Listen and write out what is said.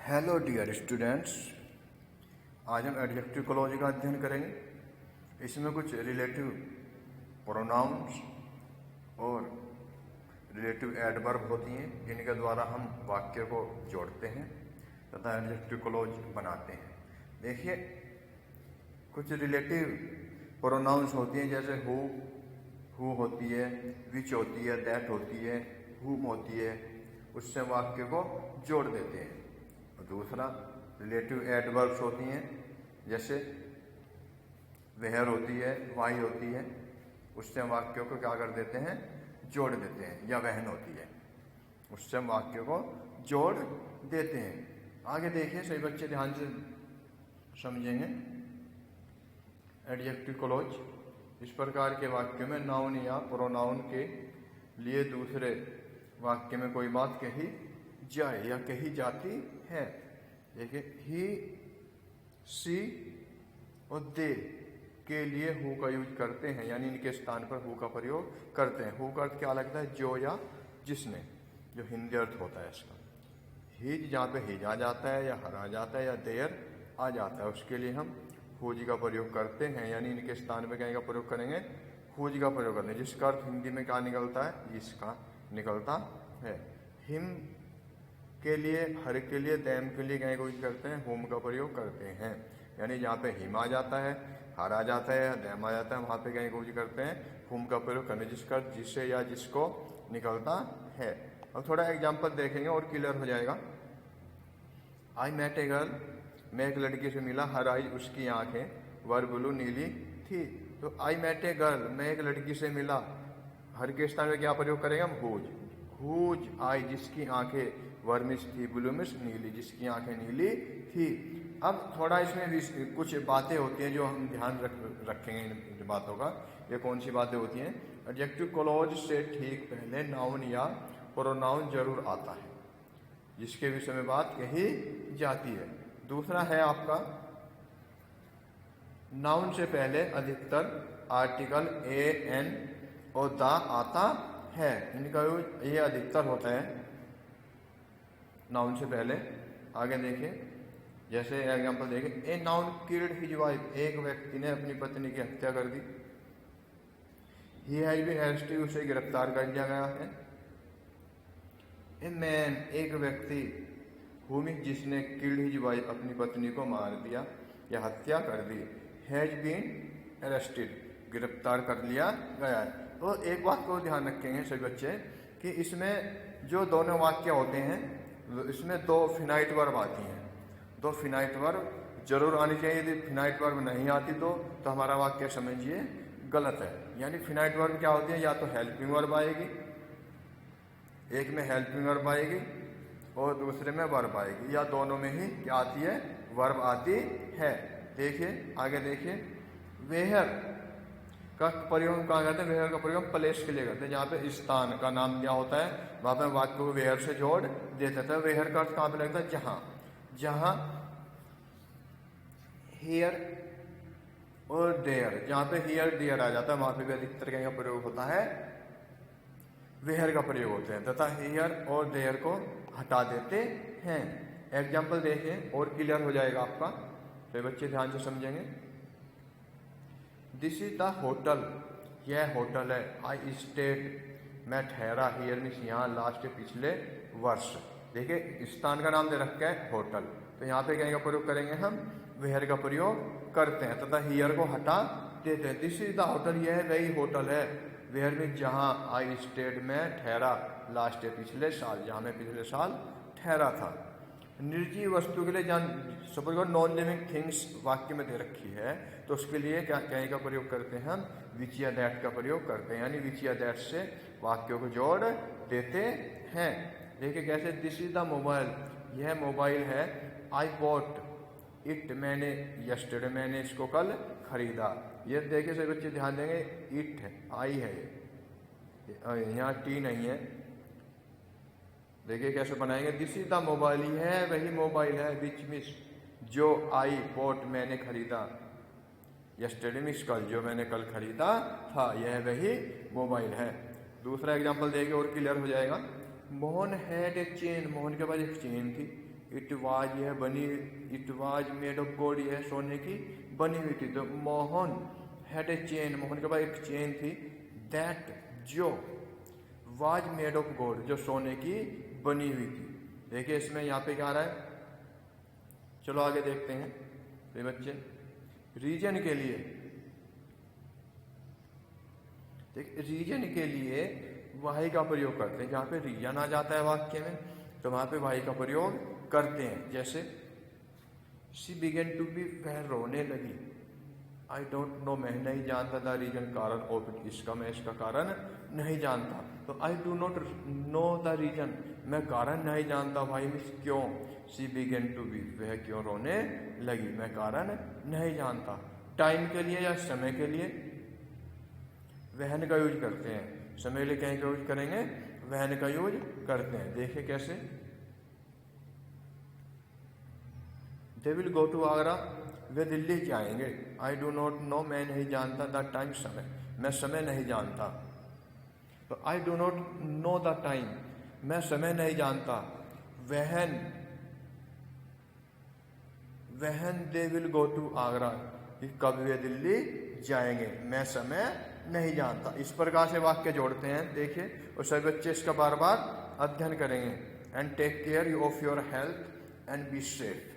Hello dear students, आज हम adjective clause का अध्ययन करेंगे। इसमें कुछ रिलेटिव प्रोनाउंस और रिलेटिव एडवर्ब होती हैं जिनके द्वारा हम वाक्य को जोड़ते हैं तथा एडजेक्टिव क्लॉज बनाते हैं। देखिए, कुछ रिलेटिव प्रोनाउंस होती हैं जैसे हु होती है, विच होती है, दैट होती है, हुम होती है, उससे वाक्य को जोड़ देते हैं। और दूसरा रिलेटिव एडवर्ब्स होती हैं जैसे वेयर होती है, वाई होती है, उससे हम वाक्यों को क्या कर देते हैं, जोड़ देते हैं। या वहन होती है, उससे हम वाक्य को जोड़ देते हैं। आगे देखिए, सभी बच्चे ध्यान से समझेंगे। एडजेक्टिव क्लॉज इस प्रकार के वाक्य में नाउन या प्रोनाउन के लिए दूसरे वाक्य में कोई बात कही जाए या कही जाती है। देखिए, ही, सी और दे के लिए हु का यूज करते हैं, यानी इनके स्थान पर हु का प्रयोग करते हैं। हु का अर्थ क्या लगता है, जो या जिसने, जो हिंदी अर्थ होता है इसका। हिज जहाँ पे हिज आ जाता है या हर आ जाता है या देयर आ जाता है, उसके लिए हम हुज का प्रयोग करते हैं, यानी इनके स्थान पर क्या का प्रयोग करेंगे, हुज का प्रयोग करते हैं, जिसका अर्थ हिंदी में क्या निकलता है, इसका निकलता है। हिम के लिए, हर के लिए, दैम के लिए क्या यूज करते हैं, हुम का प्रयोग करते हैं, यानी जहाँ पे हिम आ जाता है, हर आ जाता है, दैम आ जाता है, वहाँ पे क्या यूज करते हैं, हुम का प्रयोग करने, जिसका जिसे या जिसको निकलता है। और थोड़ा एग्जाम्पल देखेंगे और क्लियर हो जाएगा। आई मेट ए गर्ल, मैं एक लड़की से मिला, हर आई उसकी आंखें, वर ब्लू नीली थी। तो आई मेट ए गर्ल, मैं एक लड़की से मिला, हर के स्थान में क्या प्रयोग करेंगे हम, हुज। हुज आई, जिसकी आंखें, वर मिस थी, ब्लू मिस नीली, जिसकी आंखें नीली थी। अब थोड़ा इसमें कुछ बातें होती हैं जो हम ध्यान रखेंगे इन बातों का। ये कौन सी बातें होती हैं, एडजेक्टिव क्लॉज से ठीक पहले नाउन या प्रोनाउन जरूर आता है जिसके विषय में बात कही जाती है। दूसरा है आपका, नाउन से पहले अधिकतर आर्टिकल ए, एन और द आता है। इनका यूज ये अधिकतर होता है नाउन से पहले। आगे देखिए, जैसे एग्जांपल देखिए, a noun killed his wife, एक व्यक्ति ने अपनी पत्नी की हत्या कर दी। ही हैज बीन अरेस्टेड, उसे गिरफ्तार कर लिया गया है। ए मैन, एक व्यक्ति, हुम जिसने किल्ड हिज वाइफ, अपनी पत्नी को मार दिया या हत्या कर दी। हैज बीन अरेस्टेड, गिरफ्तार कर लिया गया है। तो एक बात को ध्यान रखेंगे सभी बच्चे कि इसमें जो दोनों वाक्य होते हैं, इसमें दो फिनाइट वर्ब आती हैं। दो फिनाइट वर्ब जरूर आनी चाहिए। यदि फिनाइट वर्ब नहीं आती तो हमारा वाक्य समझिए गलत है। यानी फिनाइट वर्ब क्या होती है, या तो हेल्पिंग वर्ब आएगी, एक में हेल्पिंग वर्ब आएगी और दूसरे में वर्ब आएगी, या दोनों में ही क्या आती है, वर्ब आती है। देखिए, आगे देखिए, वेहर का प्रयोग कहाँ करते हैं, वेहर का प्रयोग प्लेस के लिए करते हैं, जहाँ पे स्थान का नाम क्या होता है वहाँ पे वाक्य को वेहर से जोड़ देते थे। वेहर का अर्थ कहाँ पे लगता है, जहाँ। जहाँ हियर और देयर, जहाँ पे हियर देयर आ जाता है वहाँ पे भी अधिकतर क्या का प्रयोग होता है, वेहर का प्रयोग होते हैं, तथा हियर और देयर को हटा देते हैं। एग्जाम्पल देखिए और क्लियर हो जाएगा आपका, तो बच्चे ध्यान से समझेंगे। दिस इज द होटल, यह होटल है। आई स्टेड, मैं ठहरा, हियर मीन्स यहाँ, लास्ट पिछले वर्ष। देखिए, स्थान का नाम दे रखा है होटल, तो यहाँ पे क्या का प्रयोग करेंगे हम, वेयर का प्रयोग करते हैं तथा हियर को हटा देते हैं। दिस इज द होटल, यह वही होटल है। वेयर मीन्स जहाँ, आई स्टेड में ठहरा, लास्ट पिछले साल, जहाँ मैं पिछले साल ठहरा था। निर्जीव वस्तु के लिए, जहाँ सपोज करो नॉन लिविंग थिंग्स वाक्य में दे रखी है, तो उसके लिए क्या का प्रयोग करते हैं हम, विच या दैट का प्रयोग करते हैं, यानी विच या दैट से वाक्यों को जोड़ देते हैं। देखिए कैसे, दिस इज द मोबाइल, यह मोबाइल है। आई बॉट इट, मैंने यस्टरडे, मैंने इसको कल खरीदा। ये देखिए सभी बच्चे ध्यान देंगे, इट है, आई है, यहाँ टी नहीं है। देखिए कैसे बनाएंगे, दिस इज द मोबाइल, है वही मोबाइल है, विच मिस, जो, आई बॉट मैंने खरीदा, यस्टरडे मिस कल, जो मैंने कल खरीदा था, यह वही मोबाइल है। दूसरा एग्जांपल देखिए और क्लियर हो जाएगा। Mohan had a chain, Mohan के पास एक चेन थी। इट वाज यह बनी, it was made of gold यह सोने की बनी हुई थी। तो Mohan had a chain, Mohan के पास एक चेन थी, दैट जो वाज मेड ऑफ गोल्ड जो सोने की बनी हुई थी। देखिए इसमें यहाँ पे क्या आ रहा है, चलो आगे देखते हैं। ये बच्चे रीजन के लिए, देख रीजन के लिए वाई का प्रयोग करते हैं। जहाँ पे रीजन आ जाता है वाक्य में तो वहाँ पे वाई का प्रयोग करते हैं। जैसे शी बिगेन टू बी, वह रोने लगी। आई डोंट नो, मैं नहीं जानता द रीजन, कारण ऑफ इट, इसका मैं इसका कारण नहीं जानता। तो I do not know the reason, मैं कारण नहीं जानता। भाई मीन्स क्यों, शी बिगेन टू बी, वह क्यों रोने लगी, मैं कारण नहीं जानता। टाइम के लिए या समय के लिए वहन का यूज करते हैं, समय के लिए कहीं का यूज करेंगे, वहन का यूज करते हैं। देखिए कैसे, they will go to Agra, वे दिल्ली जाएंगे। आई डू नॉट नो, मैं नहीं जानता, द टाइम, समय, मैं समय नहीं जानता। तो I do not know the time, मैं समय नहीं जानता। When, when they will go to Agra, कब वे दिल्ली जाएंगे, मैं समय नहीं जानता। इस प्रकार से वाक्य जोड़ते हैं। देखिए, और सभी बच्चे इसका बार बार अध्ययन करेंगे। And take care of your health and be safe.